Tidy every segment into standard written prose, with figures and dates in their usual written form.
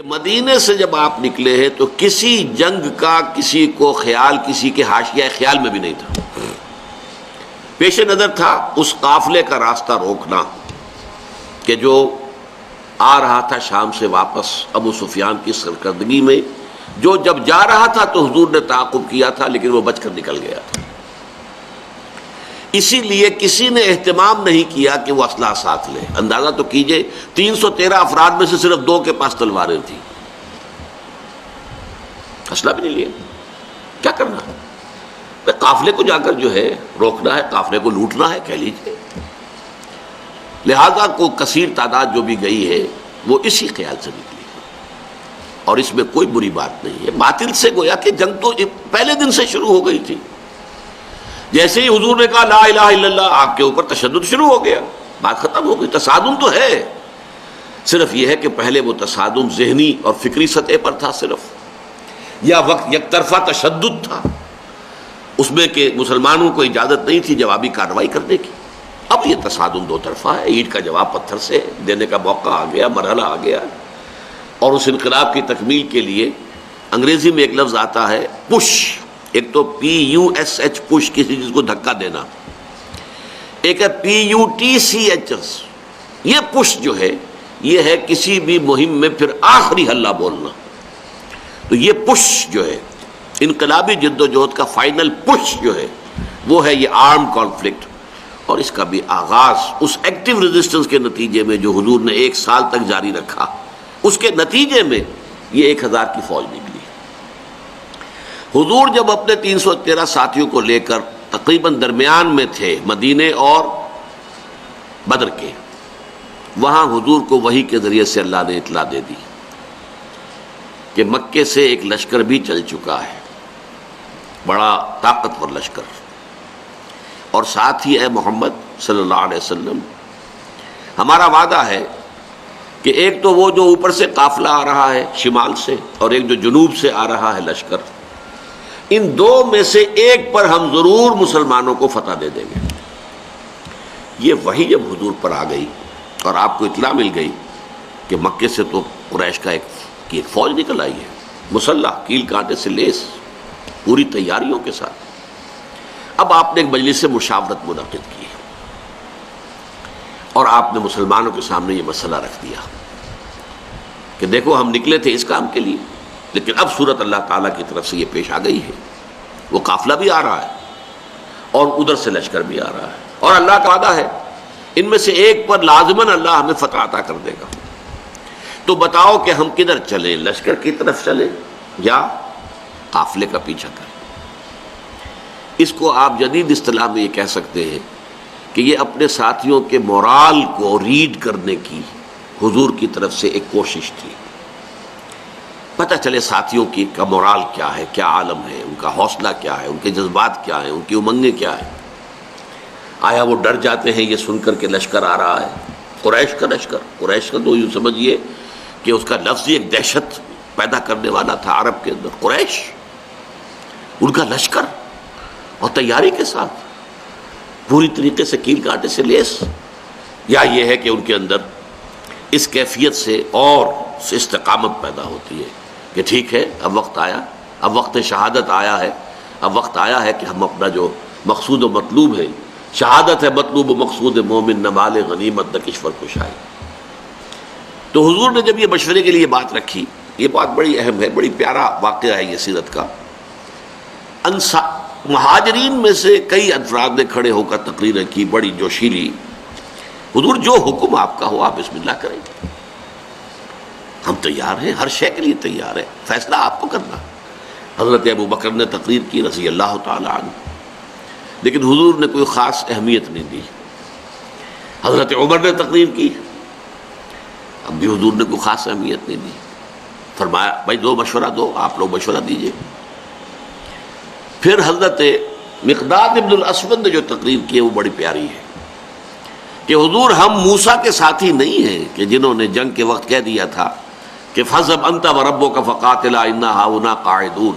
مدینے سے جب آپ نکلے ہیں تو کسی جنگ کا کسی کو خیال کسی کے حاشیہ خیال میں بھی نہیں تھا. پیش نظر تھا اس قافلے کا راستہ روکنا کہ جو آ رہا تھا شام سے واپس ابو سفیان کی سرکردگی میں. جو جب جا رہا تھا تو حضور نے تعاقب کیا تھا لیکن وہ بچ کر نکل گیا تھا. اسی لیے کسی نے اہتمام نہیں کیا کہ وہ اسلحہ ساتھ لے. اندازہ تو کیجئے 313 افراد میں سے صرف 2 کے پاس تلواریں تھیں. اسلحہ بھی نہیں لیا. کیا کرنا ہے؟ قافلے کو جا کر جو ہے روکنا ہے, قافلے کو لوٹنا ہے کہہ لیجیے. لہذا کو کثیر تعداد جو بھی گئی ہے وہ اسی خیال سے نکلی اور اس میں کوئی بری بات نہیں ہے. باطل سے گویا کہ جنگ تو پہلے دن سے شروع ہو گئی تھی. جیسے ہی حضور نے کہا لا الہ الا اللہ آپ کے اوپر تشدد شروع ہو گیا, بات ختم ہو گئی. تصادم تو ہے, صرف یہ ہے کہ پہلے وہ تصادم ذہنی اور فکری سطح پر تھا صرف, یا وقت یک طرفہ تشدد تھا اس میں کہ مسلمانوں کو اجازت نہیں تھی جوابی کارروائی کرنے کی. اب یہ تصادم 2 طرفہ ہے, اینٹ کا جواب پتھر سے دینے کا موقع آ گیا, مرحلہ آ گیا. اور اس انقلاب کی تکمیل کے لیے انگریزی میں ایک لفظ آتا ہے پش. ایک تو PUSH پش, کسی چیز کو دھکا دینا. ایک ہے PUTCH. یہ پش جو ہے یہ ہے کسی بھی مہم میں پھر آخری حلہ بولنا. تو یہ پش جو ہے انقلابی جد و جہد کا فائنل پش جو ہے وہ ہے یہ آرم کانفلکٹ. اور اس کا بھی آغاز اس ایکٹیو ریزسٹنس کے نتیجے میں جو حضور نے 1 سال تک جاری رکھا, اس کے نتیجے میں یہ 1000 کی فوج نکلی. حضور جب اپنے 313 ساتھیوں کو لے کر تقریباً درمیان میں تھے مدینے اور بدر کے, وہاں حضور کو وحی کے ذریعے سے اللہ نے اطلاع دے دی کہ مکے سے ایک لشکر بھی چل چکا ہے, بڑا طاقتور لشکر. اور ساتھ ہی اے محمد صلی اللہ علیہ وسلم ہمارا وعدہ ہے کہ ایک تو وہ جو اوپر سے قافلہ آ رہا ہے شمال سے, اور ایک جو جنوب سے آ رہا ہے لشکر, ان 2 میں سے ایک پر ہم ضرور مسلمانوں کو فتح دے دیں گے. یہ وحی جب حضور پر آ گئی اور آپ کو اطلاع مل گئی کہ مکے سے تو قریش کا ایک فوج نکل آئی ہے, مسلح, کیل کانٹے سے لیس, پوری تیاریوں کے ساتھ. اب آپ نے ایک مجلس مشاورت منعقد کی اور آپ نے مسلمانوں کے سامنے یہ مسئلہ رکھ دیا کہ دیکھو ہم نکلے تھے اس کام کے لیے, لیکن اب صورت اللہ تعالیٰ کی طرف سے یہ پیش آ گئی ہے. وہ قافلہ بھی آ رہا ہے اور ادھر سے لشکر بھی آ رہا ہے, اور اللہ کا وعدہ ہے ان میں سے ایک پر لازماً اللہ ہمیں فتح عطا کر دے گا. تو بتاؤ کہ ہم کدھر چلیں, لشکر کی طرف چلیں یا قافلے کا پیچھا کریں. اس کو آپ جدید اصطلاح میں یہ کہہ سکتے ہیں کہ یہ اپنے ساتھیوں کے مورال کو ریڈ کرنے کی حضور کی طرف سے ایک کوشش تھی. پتہ چلے ساتھیوں کی کا مورال کیا ہے, کیا عالم ہے, ان کا حوصلہ کیا ہے, ان کے جذبات کیا ہیں, ان کی امنگیں کیا ہیں. آیا وہ ڈر جاتے ہیں یہ سن کر کے لشکر آ رہا ہے, قریش کا لشکر. قریش کا تو یوں سمجھیے کہ اس کا لفظ ایک دہشت پیدا کرنے والا تھا عرب کے اندر. قریش, ان کا لشکر اور تیاری کے ساتھ پوری طریقے سے کیل کانٹے سے لیس. یا یہ ہے کہ ان کے اندر اس کیفیت سے اور استقامت پیدا ہوتی ہے کہ ٹھیک ہے اب وقت آیا, اب وقت شہادت آیا ہے, اب وقت آیا ہے کہ ہم اپنا جو مقصود و مطلوب ہے, شہادت ہے مطلوب و مقصود مومن, نہ مال غنیمت نہ کشور کشائی. تو حضور نے جب یہ مشورے کے لیے بات رکھی, یہ بات بڑی اہم ہے, بڑی پیارا واقعہ ہے یہ سیرت کا. مہاجرین میں سے کئی افراد نے کھڑے ہو کر تقریریں کی بڑی جوشیلی. حضور جو حکم آپ کا ہو آپ بسم اللہ کریں, ہم تیار ہیں, ہر شے کے لیے تیار ہیں, فیصلہ آپ کو کرنا. حضرت ابو بکر نے تقریر کی رضی اللہ تعالی عنہ, لیکن حضور نے کوئی خاص اہمیت نہیں دی. حضرت عمر نے تقریر کی, اب بھی حضور نے کوئی خاص اہمیت نہیں دی. فرمایا بھائی دو مشورہ دو, آپ لوگ مشورہ دیجئے. پھر حضرت مقداد ابن الاسود نے جو تقریر کی ہے وہ بڑی پیاری ہے کہ حضور ہم موسیٰ کے ساتھی نہیں ہیں کہ جنہوں نے جنگ کے وقت کہہ دیا تھا کہ فَاذْهَبْ أَنْتَ وَرَبُّكَ فَقَاتِلَا إِنَّا هَاهُنَا قَاعِدُونَ,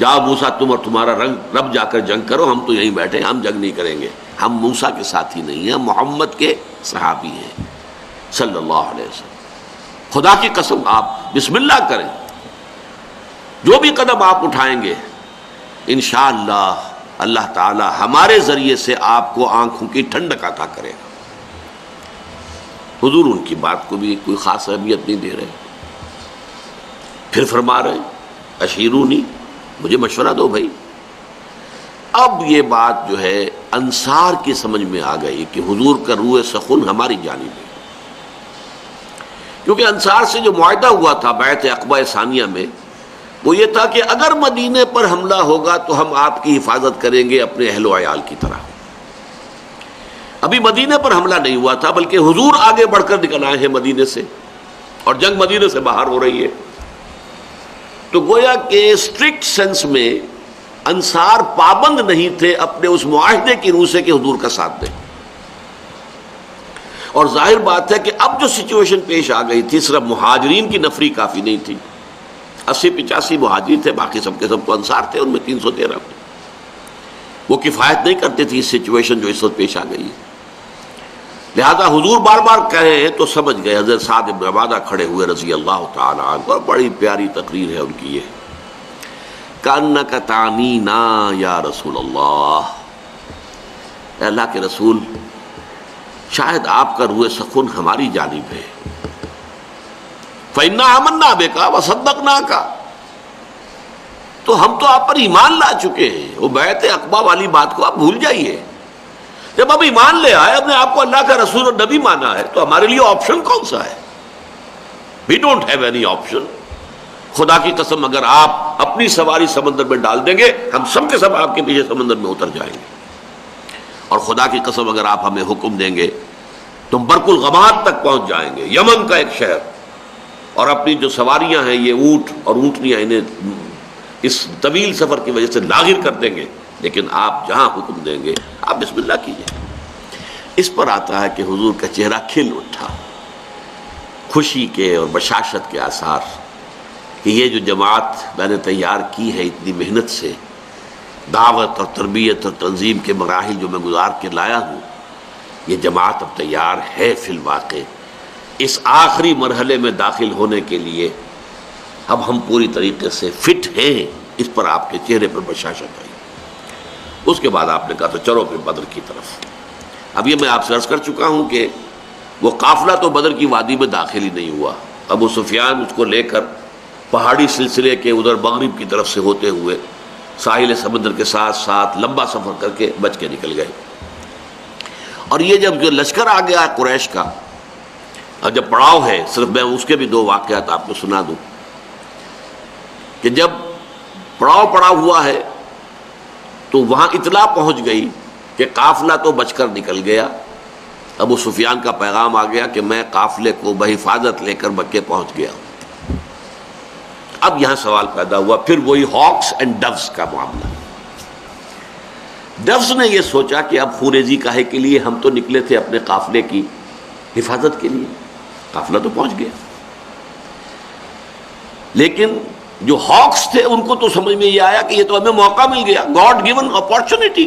جاؤ موسیٰ تم اور تمہارا رب جا کر جنگ کرو, ہم تو یہیں بیٹھے, ہم جنگ نہیں کریں گے. ہم موسیٰ کے ساتھی نہیں ہیں, ہم محمد کے صحابی ہیں صلی اللہ علیہ وسلم. خدا کی قسم آپ بسم اللہ کریں، جو بھی قدم آپ اٹھائیں گے انشاءاللہ اللہ تعالی ہمارے ذریعے سے آپ کو آنکھوں کی ٹھنڈک عطا کرے گا۔ حضور ان کی بات کو بھی کوئی خاص اہمیت نہیں دے رہے، پھر فرما رہے اشیرونی، مجھے مشورہ دو بھائی۔ اب یہ بات جو ہے انصار کی سمجھ میں آ گئی کہ حضور کا روح سخن ہماری جانب ہے، کیونکہ انصار سے جو معاہدہ ہوا تھا بیعت عقبہ ثانیہ میں، وہ یہ تھا کہ اگر مدینے پر حملہ ہوگا تو ہم آپ کی حفاظت کریں گے اپنے اہل و عیال کی طرح۔ ابھی مدینے پر حملہ نہیں ہوا تھا، بلکہ حضور آگے بڑھ کر نکل آئے ہیں مدینے سے، اور جنگ مدینے سے باہر ہو رہی ہے۔ تو گویا کہ اسٹرکٹ سینس میں انصار پابند نہیں تھے اپنے اس معاہدے کی روح سے کہ حضور کا ساتھ دیں، اور ظاہر بات ہے کہ اب جو سچویشن پیش آ گئی تھی، صرف مہاجرین کی نفری کافی نہیں تھی، 80-85 مہاجرین تھے، باقی سب کے سب تو انصار تھے، ان میں 313 وہ کفایت نہیں کرتے تھے اس سچویشن جو اس وقت پیش آ گئی ہے۔ لہذا حضور بار بار کہے ہیں تو سمجھ گئے۔ حضرت سعد بن عبادہ کھڑے ہوئے رضی اللہ تعالی عنہ، اور بڑی پیاری تقریر ہے ان کی یہ، کأنک تعنینا یا رسول اللہ، اے اللہ کے رسول شاید آپ کا روح سخن ہماری جانب ہے، فإنا آمنا بک وصدقناک، تو ہم تو آپ پر ایمان لا چکے ہیں۔ وہ بیعت عقبہ والی بات کو آپ بھول جائیے، جب اب ایمان لے آئے، اپنے آپ کو اللہ کا رسول اور نبی مانا ہے، تو ہمارے لیے آپشن کون سا ہے؟ We don't have any option. خدا کی قسم اگر آپ اپنی سواری سمندر میں ڈال دیں گے، ہم سب کے سب آپ کے پیچھے سمندر میں اتر جائیں گے، اور خدا کی قسم اگر آپ ہمیں حکم دیں گے تو ہم برق الغماد تک پہنچ جائیں گے، یمن کا ایک شہر، اور اپنی جو سواریاں ہیں یہ اونٹ اور اونٹنیاں، انہیں اس طویل سفر کی وجہ سے لاغر کر دیں گے، لیکن آپ جہاں حکم دیں گے آپ بسم اللہ کیجئے۔ اس پر آتا ہے کہ حضور کا چہرہ کھل اٹھا، خوشی کے اور بشاشت کے آثار، کہ یہ جو جماعت میں نے تیار کی ہے اتنی محنت سے، دعوت اور تربیت اور تنظیم کے مراحل جو میں گزار کے لایا ہوں، یہ جماعت اب تیار ہے فی الواقع اس آخری مرحلے میں داخل ہونے کے لیے، اب ہم پوری طریقے سے فٹ ہیں۔ اس پر آپ کے چہرے پر بشاشت آئی۔ اس کے بعد آپ نے کہا تو چلو پھر بدر کی طرف۔ اب یہ میں آپ سے عرض کر چکا ہوں کہ وہ قافلہ تو بدر کی وادی میں داخل ہی نہیں ہوا، ابو سفیان اس کو لے کر پہاڑی سلسلے کے ادھر مغرب کی طرف سے ہوتے ہوئے ساحل سمندر کے ساتھ ساتھ لمبا سفر کر کے بچ کے نکل گئے۔ اور یہ جب جو لشکر آ گیا قریش کا، اور جب پڑاؤ ہے، صرف میں اس کے بھی 2 واقعات آپ کو سنا دوں، کہ جب پڑاؤ پڑا ہوا ہے تو وہاں اطلاع پہنچ گئی کہ قافلہ تو بچ کر نکل گیا، ابو سفیان کا پیغام آ گیا کہ میں قافلے کو بحفاظت لے کر مکے پہنچ گیا ہوں۔ اب یہاں سوال پیدا ہوا، پھر وہی ہاکس اینڈ ڈوز کا معاملہ۔ ڈوز نے یہ سوچا کہ اب خوریزی کاہے کے لیے، ہم تو نکلے تھے اپنے قافلے کی حفاظت کے لیے، قافلہ تو پہنچ گیا۔ لیکن جو ہاکس تھے ان کو تو سمجھ میں یہ آیا کہ یہ تو ہمیں موقع مل گیا، گاڈ گیون اپارچونٹی،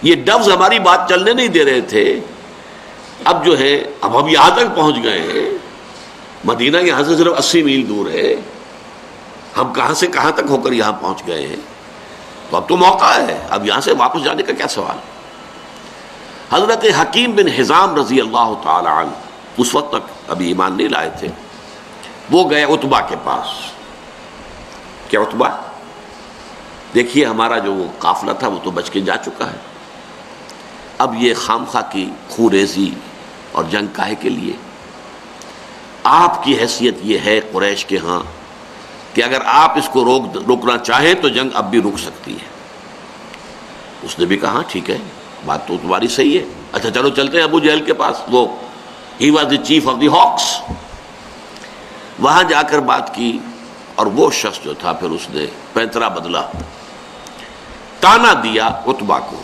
یہ ڈوز ہماری بات چلنے نہیں دے رہے تھے، اب جو ہے اب ہم یہاں تک پہنچ گئے ہیں، مدینہ یہاں سے صرف 80 میل دور ہے، ہم کہاں سے کہاں تک ہو کر یہاں پہنچ گئے ہیں، تو اب تو موقع ہے، اب یہاں سے واپس جانے کا کیا سوال۔ حضرت حکیم بن حزام رضی اللہ تعالی عنہ اس وقت تک ابھی ایمان نہیں لائے تھے، وہ گئے عتبہ کے پاس کہ عتبہ دیکھیے ہمارا جو وہ قافلہ تھا وہ تو بچ کے جا چکا ہے، اب یہ خامخواہ کی خوریزی اور جنگ کاہے کے لیے؟ آپ کی حیثیت یہ ہے قریش کے ہاں کہ اگر آپ اس کو روکنا چاہیں تو جنگ اب بھی رک سکتی ہے۔ اس نے بھی کہا ٹھیک ہے، بات تو تمہاری صحیح ہے، اچھا چلو چلتے ہیں ابو جہل کے پاس، وہ he was the chief of the ہاکس۔ وہاں جا کر بات کی، اور وہ شخص جو تھا پھر اس نے پینترا بدلا، تانا دیا عتبہ کو۔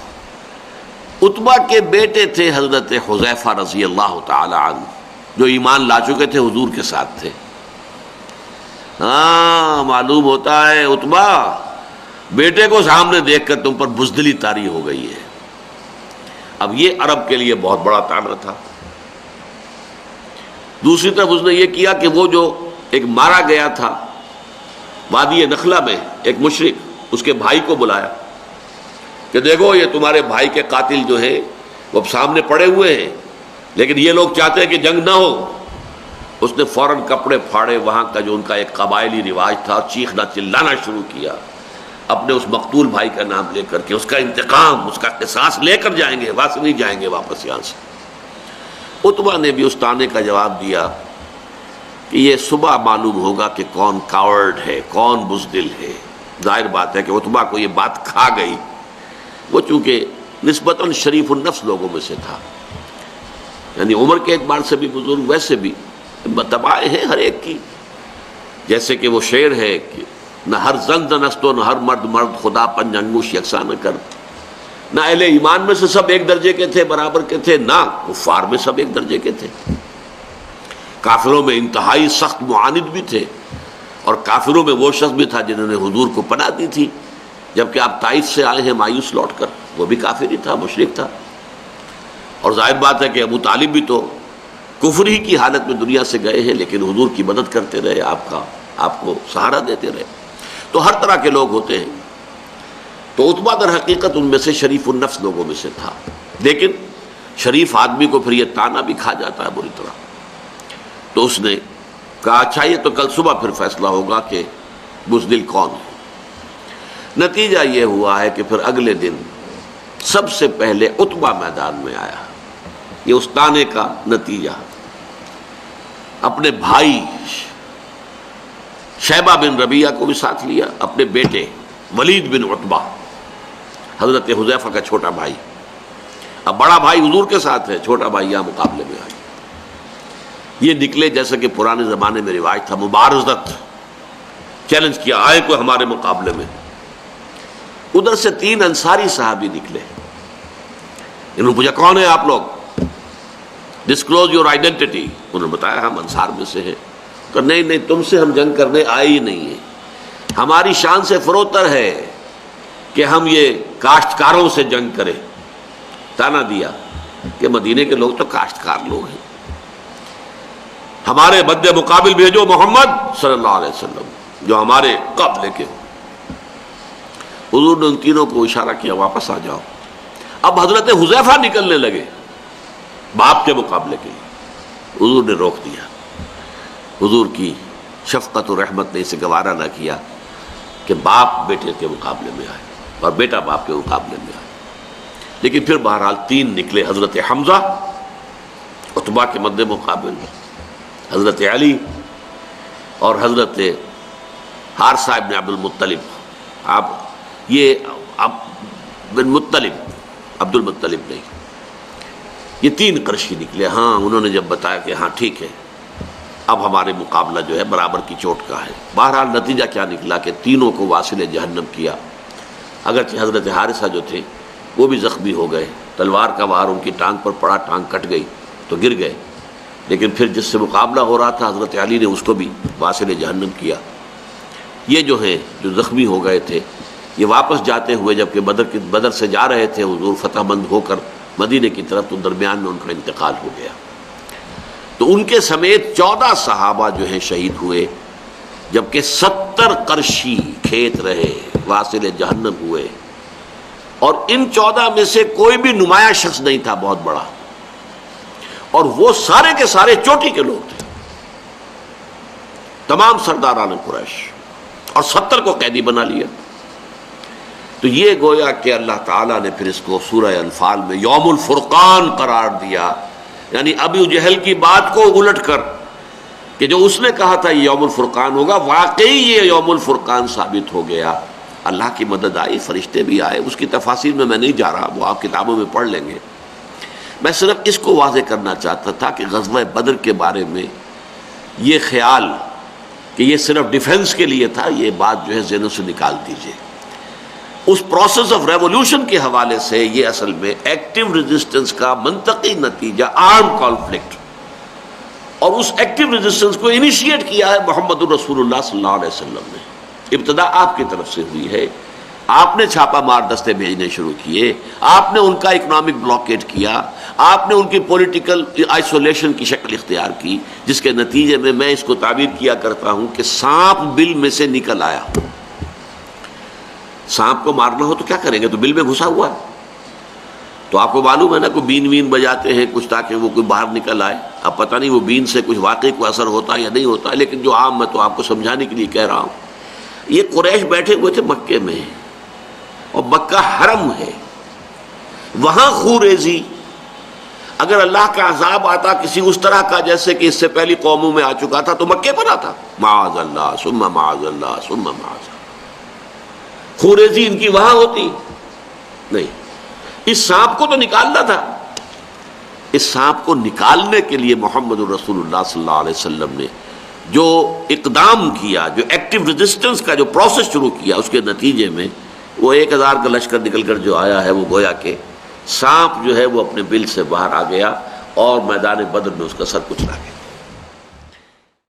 عتبہ کے بیٹے تھے حضرت حذیفہ رضی اللہ تعالی عنہ، جو ایمان لا چکے تھے، حضور کے ساتھ تھے۔ ہاں معلوم ہوتا ہے عتبہ بیٹے کو سامنے دیکھ کر تم پر بزدلی طاری ہو گئی ہے۔ اب یہ عرب کے لیے بہت بڑا طعنہ تھا، دوسری طرف اس نے یہ کیا کہ وہ جو ایک مارا گیا تھا وادی نخلا میں ایک مشرک، اس کے بھائی کو بلایا کہ دیکھو یہ تمہارے بھائی کے قاتل جو ہیں وہ اب سامنے پڑے ہوئے ہیں، لیکن یہ لوگ چاہتے ہیں کہ جنگ نہ ہو۔ اس نے فوراً کپڑے پھاڑے، وہاں کا جو ان کا ایک قبائلی رواج تھا، چیخنا چلانا شروع کیا، اپنے اس مقتول بھائی کا نام لے کر کے اس کا انتقام، اس کا قصاص لے کر جائیں گے، وہاں سے نہیں جائیں گے واپس یہاں سے۔ عتبہ نے بھی اس طعنے کا جواب دیا کہ یہ صبح معلوم ہوگا کہ کون کاورڈ ہے، کون بزدل ہے۔ ظاہر بات ہے کہ عتبہ کو یہ بات کھا گئی، وہ چونکہ نسبتاً شریف النفس لوگوں میں سے تھا، یعنی عمر کے اعتبار سے بھی بزرگ، ویسے بھی تباہ ہے ہر ایک کی، جیسے کہ وہ شعر ہے کہ نہ ہر زن زنست و نہ ہر مرد مرد، خدا پنج انگوش یکساں نہ کر۔ نہ اہل ایمان میں سے سب ایک درجے کے تھے، برابر کے تھے، نہ کفار میں سب ایک درجے کے تھے۔ کافروں میں انتہائی سخت معاند بھی تھے، اور کافروں میں وہ شخص بھی تھا جنہوں نے حضور کو پناہ دی تھی، جبکہ آپ طائف سے آئے ہیں مایوس لوٹ کر، وہ بھی کافر ہی تھا، مشرک تھا۔ اور ظاہر بات ہے کہ ابو طالب بھی تو کفر ہی کی حالت میں دنیا سے گئے ہیں، لیکن حضور کی مدد کرتے رہے، آپ کو سہارا دیتے رہے۔ تو ہر طرح کے لوگ ہوتے ہیں، تو عتبہ در حقیقت ان میں سے شریف النفس لوگوں میں سے تھا، لیکن شریف آدمی کو پھر یہ طعنہ بھی کھا جاتا ہے بری طرح۔ تو اس نے کہا اچھا یہ تو کل صبح پھر فیصلہ ہوگا کہ بزدل کون ہے۔ نتیجہ یہ ہوا ہے کہ پھر اگلے دن سب سے پہلے عتبہ میدان میں آیا۔ یہ اس طعنے کا نتیجہ، اپنے بھائی شیبہ بن ربیعہ کو بھی ساتھ لیا، اپنے بیٹے ولید بن عتبہ، حضرت حذیفہ کا چھوٹا بھائی۔ اب بڑا بھائی حضور کے ساتھ ہے، چھوٹا بھائی یہاں مقابلے میں آیا۔ یہ نکلے جیسے کہ پرانے زمانے میں رواج تھا، مبارزت، چیلنج کیا، آئے کوئی ہمارے مقابلے میں۔ ادھر سے 3 انصاری صحابی نکلے، انہوں نے پوچھا کون ہے آپ لوگ، ڈسکلوز یور آئیڈینٹی۔ انہوں نے بتایا ہم انصار میں سے ہیں۔ کہ نہیں نہیں، تم سے ہم جنگ کرنے آئے ہی نہیں ہیں، ہماری شان سے فروتر ہے کہ ہم یہ کاشتکاروں سے جنگ کریں۔ طعنہ دیا کہ مدینے کے لوگ تو کاشتکار لوگ ہیں، ہمارے مد مقابل بھیجو محمد صلی اللہ علیہ وسلم جو ہمارے قبلے کے ہو۔ حضور نے ان تینوں کو اشارہ کیا واپس آ جاؤ۔ اب حضرت حذیفہ نکلنے لگے باپ کے مقابلے کے لیے، حضور نے روک دیا۔ حضور کی شفقت و رحمت نے اسے گوارا نہ کیا کہ باپ بیٹے کے مقابلے میں آئے اور بیٹا باپ کے مقابلے میں آئے، لیکن پھر بہرحال 3 نکلے، حضرت حمزہ عتبہ کے مد مقابل، حضرت علی اور حضرت حارثہ ابن عبد المطلب۔ آپ یہ بن مطلب، عبد المطلب نہیں، یہ 3 قرشی نکلے۔ ہاں انہوں نے جب بتایا کہ ہاں ٹھیک ہے اب ہمارے مقابلہ جو ہے برابر کی چوٹ کا ہے۔ بہرحال نتیجہ کیا نکلا کہ تینوں کو واصل جہنم کیا، اگرچہ حضرت حارثہ جو تھے وہ بھی زخمی ہو گئے، تلوار کا وار ان کی ٹانگ پر پڑا، ٹانگ کٹ گئی تو گر گئے، لیکن پھر جس سے مقابلہ ہو رہا تھا حضرت علی نے اس کو بھی واصل جہنم کیا۔ یہ جو ہیں جو زخمی ہو گئے تھے، یہ واپس جاتے ہوئے جبکہ بدر سے جا رہے تھے حضور فتح مند ہو کر مدینے کی طرف، تو درمیان میں ان کا انتقال ہو گیا۔ تو ان کے سمیت 14 صحابہ جو ہیں شہید ہوئے، جبکہ 70 قرشی کھیت رہے، واصل جہنم ہوئے۔ اور ان 14 میں سے کوئی بھی نمایاں شخص نہیں تھا بہت بڑا، اور وہ سارے کے سارے چوٹی کے لوگ تھے، تمام سرداران قریش، اور 70 کو قیدی بنا لیا۔ تو یہ گویا کہ اللہ تعالیٰ نے پھر اس کو سورہ انفال میں یوم الفرقان قرار دیا، یعنی ابو جہل کی بات کو الٹ کر کہ جو اس نے کہا تھا یہ یوم الفرقان ہوگا، واقعی یہ یوم الفرقان ثابت ہو گیا۔ اللہ کی مدد آئی، فرشتے بھی آئے، اس کی تفاصیل میں نہیں جا رہا، وہ آپ کتابوں میں پڑھ لیں گے۔ میں صرف اس کو واضح کرنا چاہتا تھا کہ غزوہ بدر کے بارے میں یہ خیال کہ یہ صرف ڈیفنس کے لیے تھا، یہ بات جو ہے ذہنوں سے نکال دیجئے۔ اس پروسیس آف ریولوشن کے حوالے سے یہ اصل میں ایکٹیو ریزسٹنس کا منطقی نتیجہ، آرم کانفلکٹ، اور اس ایکٹیو ریزسٹنس کو انیشیٹ کیا ہے محمد الرسول اللہ صلی اللہ علیہ وسلم نے۔ ابتدا آپ کی طرف سے ہوئی ہے، آپ نے چھاپا مار دستے بھیجنے شروع کیے، آپ نے ان کا اکنامک بلاکیٹ کیا، آپ نے ان کی پولیٹیکل آئسولیشن کی شکل اختیار کی، جس کے نتیجے میں میں اس کو تعبیر کیا کرتا ہوں کہ سانپ بل میں سے نکل آیا۔ سانپ کو مارنا ہو تو کیا کریں گے؟ تو بل میں گھسا ہوا ہے، تو آپ کو معلوم ہے نا، کوئی بین وین بجاتے ہیں کچھ تاکہ وہ کوئی باہر نکل آئے۔ اب پتہ نہیں وہ بین سے کچھ واقعی کوئی اثر ہوتا ہے یا نہیں ہوتا ہے، لیکن جو عام میں تو آپ کو سمجھانے کے لیے کہہ رہا ہوں۔ یہ قریش بیٹھے ہوئے تھے مکے میں، اور مکہ حرم ہے، وہاں خوریزی، اگر اللہ کا عذاب آتا کسی اس طرح کا جیسے کہ اس سے پہلی قوموں میں آ چکا تھا تو مکے پر آتا، معاذ اللہ ثم معاذ اللہ ثم معاذ اللہ۔ خوریزی ان کی وہاں ہوتی نہیں۔ اس سانپ کو تو نکالنا تھا، اس سانپ کو نکالنے کے لیے محمد الرسول اللہ صلی اللہ علیہ وسلم نے جو اقدام کیا، جو ایکٹیو ریزسٹنس کا جو پروسیس شروع کیا، اس کے نتیجے میں وہ 1000 کا لشکر نکل کر جو آیا ہے، وہ گویا کہ سانپ جو ہے وہ اپنے بل سے باہر آ گیا اور میدان بدر میں اس کا سر کچلا گیا۔